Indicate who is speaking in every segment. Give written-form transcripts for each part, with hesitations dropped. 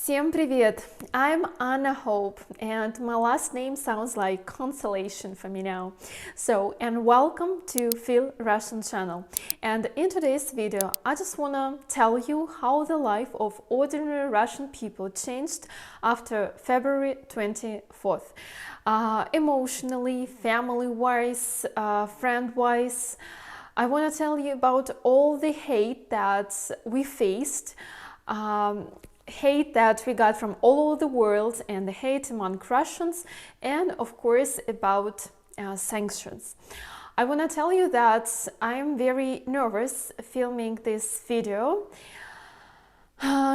Speaker 1: Всем привет! I'm Anna Hope, and my last name sounds like consolation for me now. And welcome to Feel Russian channel. And in today's video, I just wanna tell you how the life of ordinary Russian people changed after February 24th. Emotionally, family-wise, friend-wise. I want to tell you about all the hate that we faced, hate that we got from all over the world, and the hate among Russians, and of course about sanctions. I want to tell you that I'm very nervous filming this video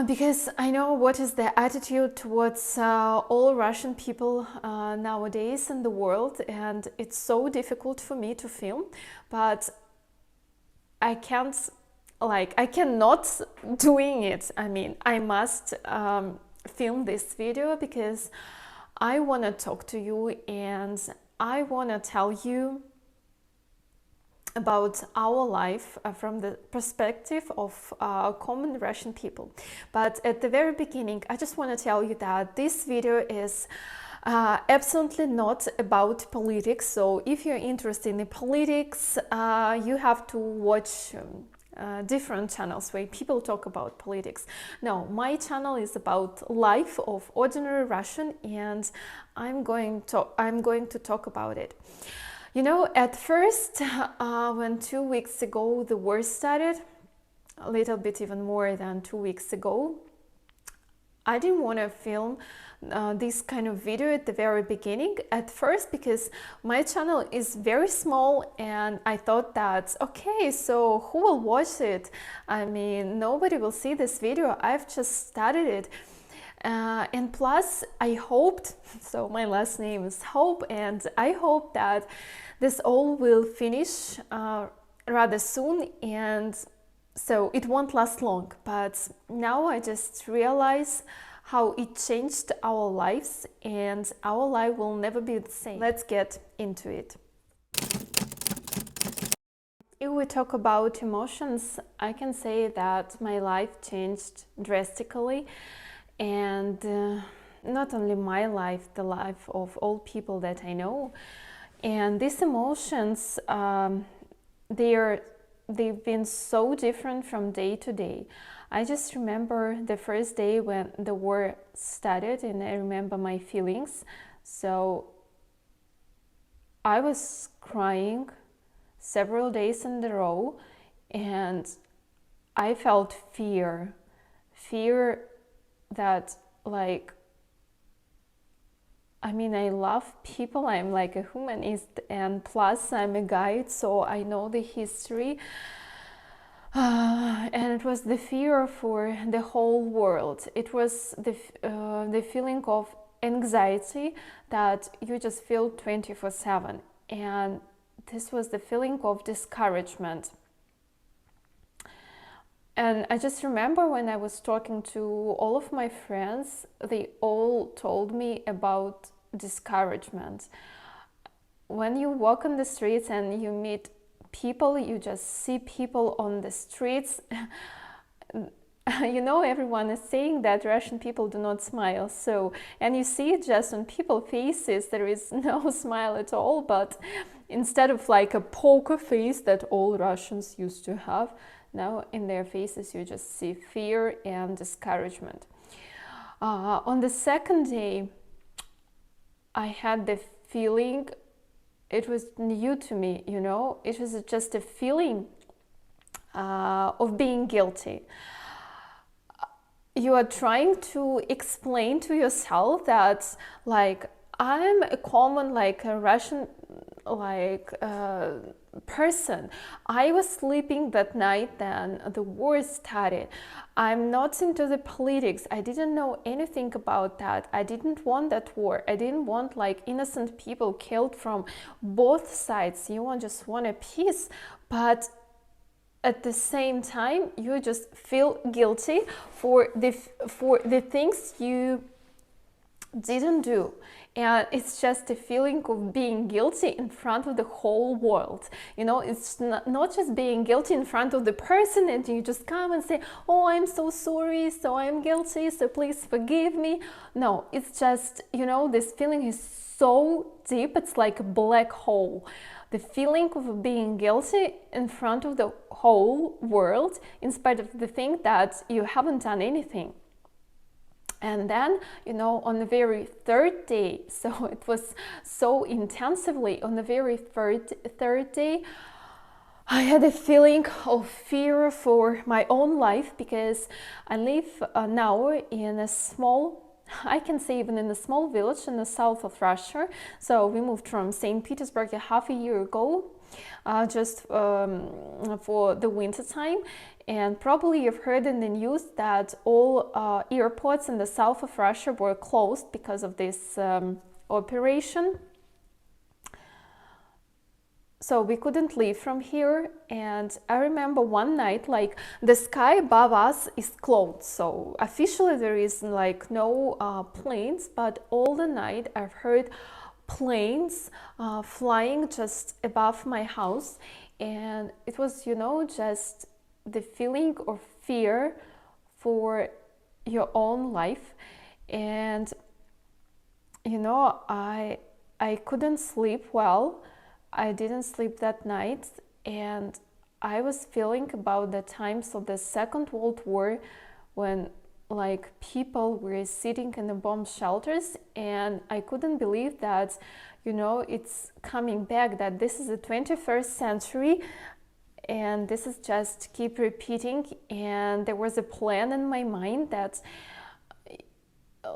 Speaker 1: because I know what is the attitude towards all Russian people nowadays in the world, and it's so difficult for me to film, but I cannot doing it. I mean, I must film this video because I want to talk to you and I want to tell you about our life from the perspective of common Russian people. But at the very beginning, I just want to tell you that this video is absolutely not about politics. So if you're interested in politics, you have to watch different channels where people talk about politics. No, my channel is about life of ordinary Russian, and I'm going to talk about it. You know, at first, when 2 weeks ago the war started, a little bit even more than 2 weeks ago, I didn't want to film this kind of video at the very beginning at first because my channel is very small, and I thought that, okay, so who will watch it? I mean, nobody will see this video. I've just started it. And plus, I hoped, so my last name is Hope, and I hope that this all will finish rather soon, and so it won't last long. But now I just realize how it changed our lives, and our life will never be the same. Let's get into it. If we talk about emotions, I can say that my life changed drastically, and not only my life, the life of all people that I know. And these emotions, they've been so different from day to day. I just remember the first day when the war started, and I remember my feelings. So I was crying several days in a row, and I felt fear that, like, I mean, I love people, I'm like a humanist, and plus I'm a guide, so I know the history. And it was the fear for the whole world. It was the feeling of anxiety that you just feel 24/7. And this was the feeling of discouragement. And I just remember when I was talking to all of my friends, they all told me about discouragement. When you walk on the streets and you meet people, you just see people on the streets. You know, everyone is saying that Russian people do not smile. So, and you see it just on people's faces, there is no smile at all, but instead of like a poker face that all Russians used to have, now in their faces you just see fear and discouragement. On the second day, I had the feeling, it was new to me, you know, it was just a feeling of being guilty. You are trying to explain to yourself that, like, I'm a common, like a Russian, like person. I was sleeping that night then the war started. I'm not into the politics. I didn't know anything about that. I didn't want that war. I didn't want like innocent people killed from both sides. You just want a peace, but at the same time you just feel guilty for the things you didn't do. And it's just a feeling of being guilty in front of the whole world. You know, it's not just being guilty in front of the person and you just come and say, oh, I'm so sorry, so I'm guilty, so please forgive me. No, it's just, you know, this feeling is so deep, it's like a black hole. The feeling of being guilty in front of the whole world, in spite of the thing that you haven't done anything. And then, you know, on the very third day, so it was so intensively, on the very third day, I had a feeling of fear for my own life, because I live now in a small, I can say even in a small village in the south of Russia. So we moved from St. Petersburg a half a year ago, just for the winter time. And probably you've heard in the news that all airports in the south of Russia were closed because of this operation. So we couldn't leave from here. And I remember one night, like, the sky above us is closed. So officially there is like no planes, but all the night I've heard planes flying just above my house. And it was, you know, just the feeling of fear for your own life. And you know, I couldn't sleep well. I didn't sleep that night, and I was feeling about the times of the Second World War, when like people were sitting in the bomb shelters, and I couldn't believe that, you know, it's coming back, that this is the 21st century. And this is just keep repeating. And there was a plan in my mind that,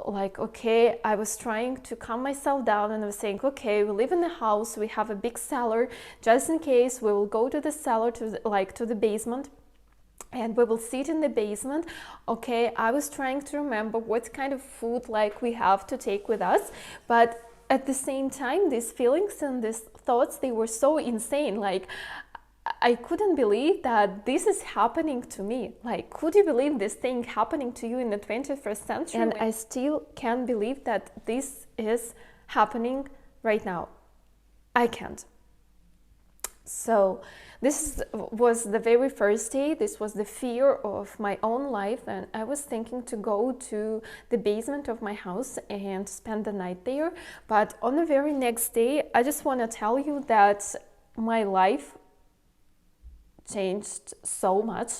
Speaker 1: like, okay, I was trying to calm myself down, and I was saying, okay, we live in the house, we have a big cellar, just in case we will go to the cellar, to the basement, and we will sit in the basement. Okay, I was trying to remember what kind of food like we have to take with us, but at the same time, these feelings and these thoughts, they were so insane. Like, I couldn't believe that this is happening to me. Like, could you believe this thing happening to you in the 21st century? And I still can't believe that this is happening right now. I can't. So this was the very first day. This was the fear of my own life, and I was thinking to go to the basement of my house and spend the night there. But on the very next day, I just want to tell you that my life changed so much,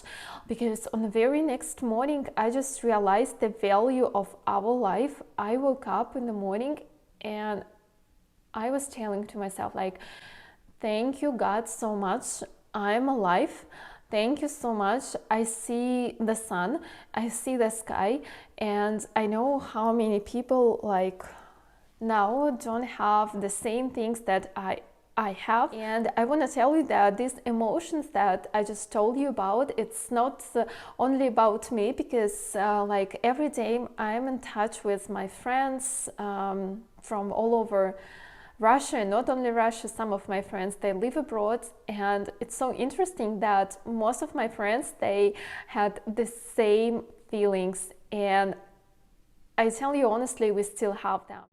Speaker 1: because on the very next morning I just realized the value of our life. I woke up in the morning and I was telling to myself, like, thank you God so much, I'm alive. Thank you so much. I see the sun, I see the sky, and I know how many people like now don't have the same things that I have. And I want to tell you that these emotions that I just told you about, it's not only about me, because like every day I'm in touch with my friends from all over Russia, and not only Russia, some of my friends, they live abroad. And it's so interesting that most of my friends, they had the same feelings, and I tell you honestly, we still have them.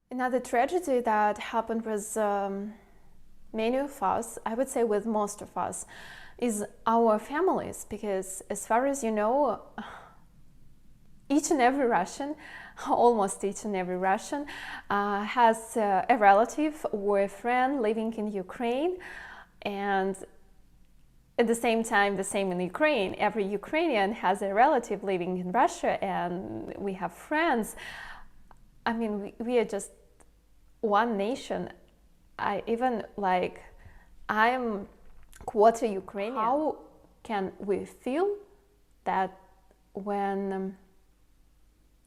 Speaker 1: Another tragedy that happened with many of us, I would say with most of us, is our families. Because as far as you know, each and every Russian, almost each and every Russian, has a relative or a friend living in Ukraine. And at the same time, the same in Ukraine, every Ukrainian has a relative living in Russia, and we have friends. I mean, we are just one nation. I'm quarter Ukrainian. How can we feel that when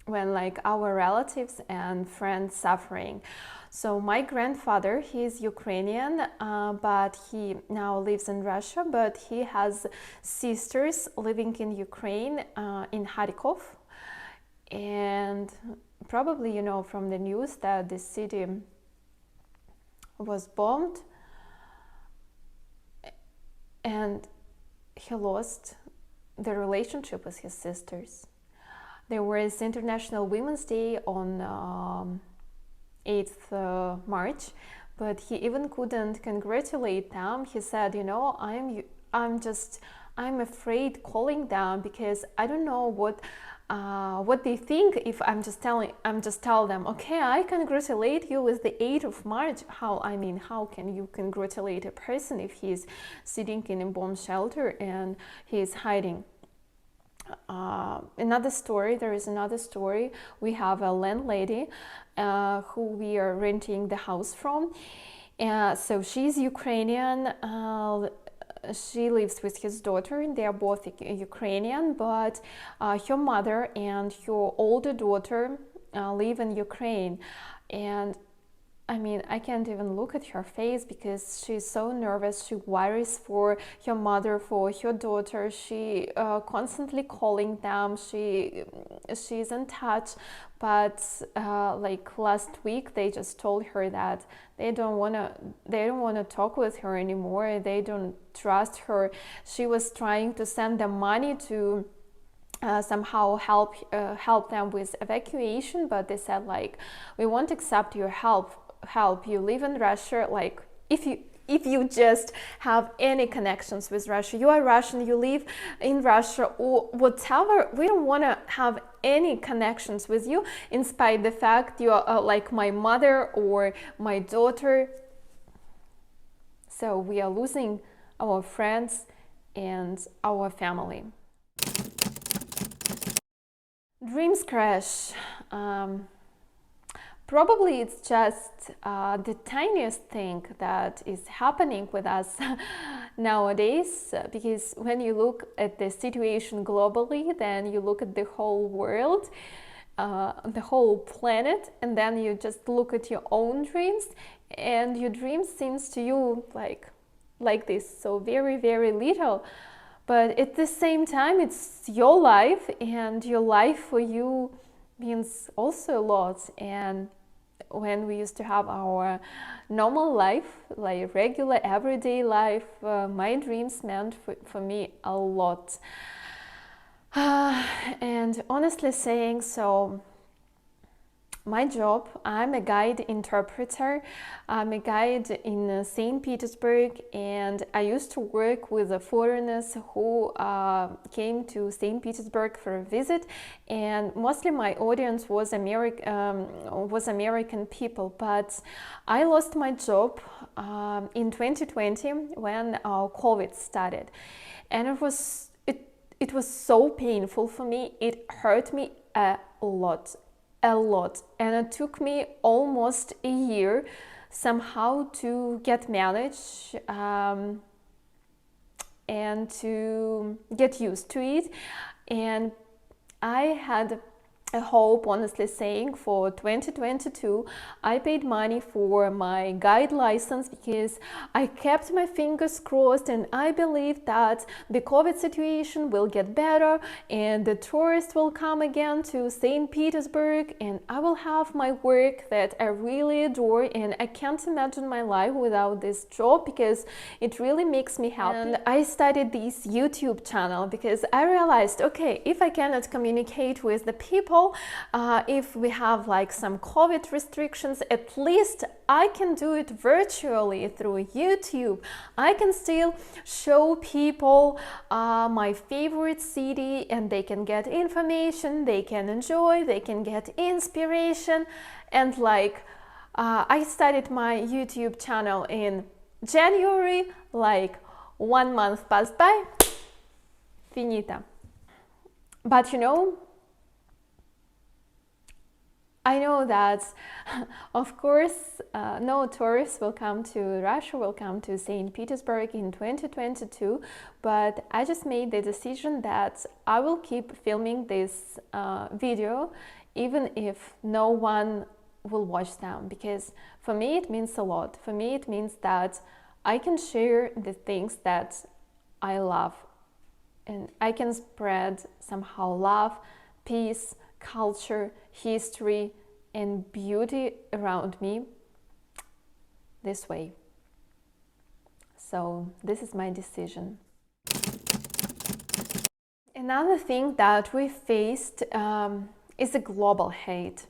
Speaker 1: like our relatives and friends suffering? So my grandfather, he's Ukrainian, but he now lives in Russia, but he has sisters living in Ukraine, in Kharkov. And probably you know from the news that the city was bombed, and he lost the relationship with his sisters. There was International Women's Day on 8th March, but he even couldn't congratulate them. He said, you know, I'm afraid calling them because I don't know what they think if I'm just tell them, okay, I congratulate you with the 8th of March. How can you congratulate a person if he's sitting in a bomb shelter and he's hiding? There is another story. We have a landlady who we are renting the house from. So she's Ukrainian. She lives with his daughter, and they are both Ukrainian, but her mother and her older daughter live in Ukraine. And I can't even look at her face because she's so nervous. She worries for her mother, for her daughter. She constantly calling them. She's in touch, but like last week, they just told her that they don't wanna talk with her anymore. They don't trust her. She was trying to send them money to somehow help them with evacuation, but they said, like, we won't accept your help. You live in Russia. Like, if you just have any connections with Russia, you are Russian, you live in Russia or whatever, we don't want to have any connections with you, in spite the fact you are like my mother or my daughter. So we are losing our friends and our family. Dreams crash. Probably it's just the tiniest thing that is happening with us nowadays, because when you look at the situation globally, then you look at the whole world, the whole planet, and then you just look at your own dreams, and your dreams seems to you like this, so very, very little. But at the same time, it's your life, and your life for you means also a lot. And when we used to have our normal life, like regular everyday life, my dreams meant for me a lot. And honestly saying, so my job, I'm a guide interpreter. I'm a guide in St. Petersburg, and I used to work with the foreigners who came to St. Petersburg for a visit, and mostly my audience was American people. But I lost my job in 2020 when COVID started, and it was so painful for me. It hurt me a lot, and it took me almost a year somehow to get managed and to get used to it. And I had a hope, honestly saying, for 2022. I paid money for my guide license because I kept my fingers crossed, and I believe that the COVID situation will get better and the tourists will come again to St. Petersburg, and I will have my work that I really adore. And I can't imagine my life without this job because it really makes me happy. And I started this YouTube channel because I realized, okay, if I cannot communicate with the people, if we have like some COVID restrictions, at least I can do it virtually through YouTube. I can still show people my favorite city, and they can get information, they can enjoy, they can get inspiration. And like I started my YouTube channel in January, like 1 month passed by, finita. But you know, I know that, of course, no tourists will come to Russia, will come to St. Petersburg in 2022, but I just made the decision that I will keep filming this video even if no one will watch them, because for me it means a lot. For me it means that I can share the things that I love, and I can spread somehow love, peace, culture, history, and beauty around me this way. So this is my decision. Another thing that we faced is a global hate.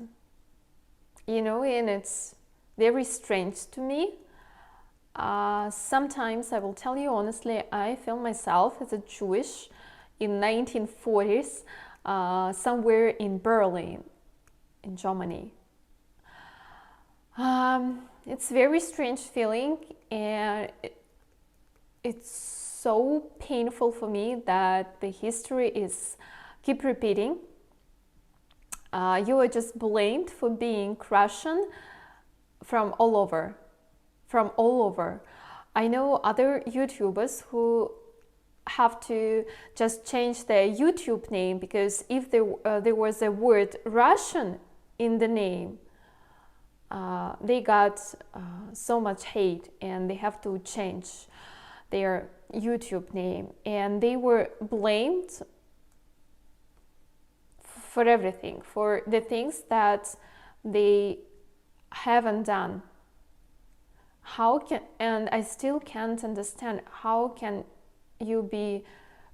Speaker 1: And it's very strange to me. Sometimes, I will tell you honestly, I feel myself as a Jewish in 1940s, somewhere in Berlin, in Germany. It's very strange feeling, and it's so painful for me that the history is keep repeating. You are just blamed for being Russian from all over. I know other YouTubers who have to just change their YouTube name because if there was a word Russian in the name, they got so much hate and they have to change their YouTube name, and they were blamed for everything, for the things that they haven't done. And I still can't understand, how can you be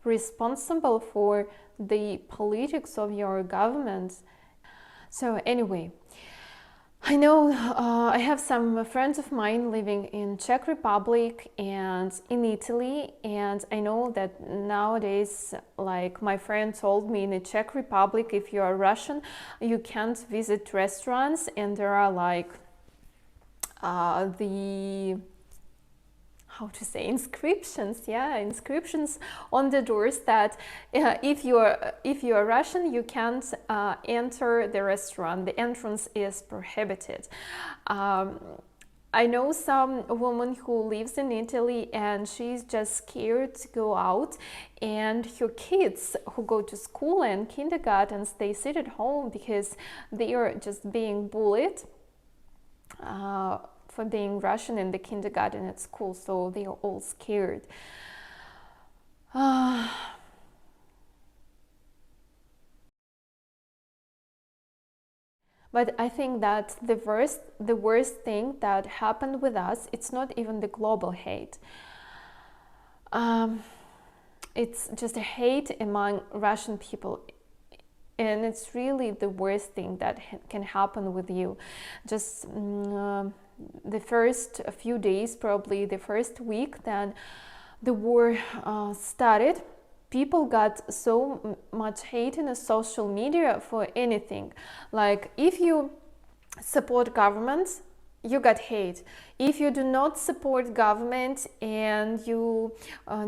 Speaker 1: responsible for the politics of your government? So anyway, I know I have some friends of mine living in Czech Republic and in Italy, and I know that nowadays, like my friend told me, in the Czech Republic, if you are Russian, you can't visit restaurants, and there are like inscriptions on the doors that if you are Russian, you can't enter the restaurant. The entrance is prohibited. I know some woman who lives in Italy, and she's just scared to go out, and her kids who go to school and kindergartens, they sit at home because they are just being bullied for being Russian in the kindergarten at school, so they are all scared. But I think that the worst thing that happened with us, it's not even the global hate. It's just a hate among Russian people. And it's really the worst thing that can happen with you. Just the first few days, probably the first week, then the war started, people got so much hate in the social media for anything. Like, if you support governments, you got hate. If you do not support government and you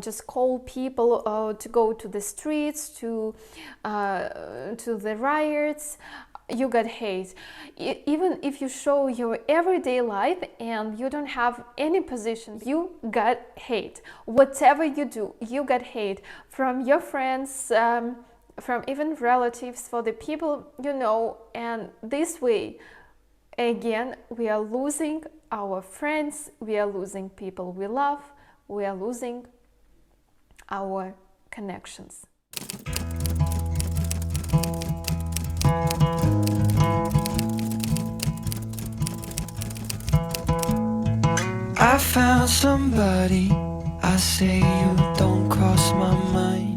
Speaker 1: just call people to go to the streets, to the riots, you got hate. Even if you show your everyday life and you don't have any position, you got hate. Whatever you do, you got hate from your friends, from even relatives, for the people you know. And this way, again, we are losing our friends, we are losing people we love, we are losing our connections.
Speaker 2: I found somebody, I say you don't cross my mind.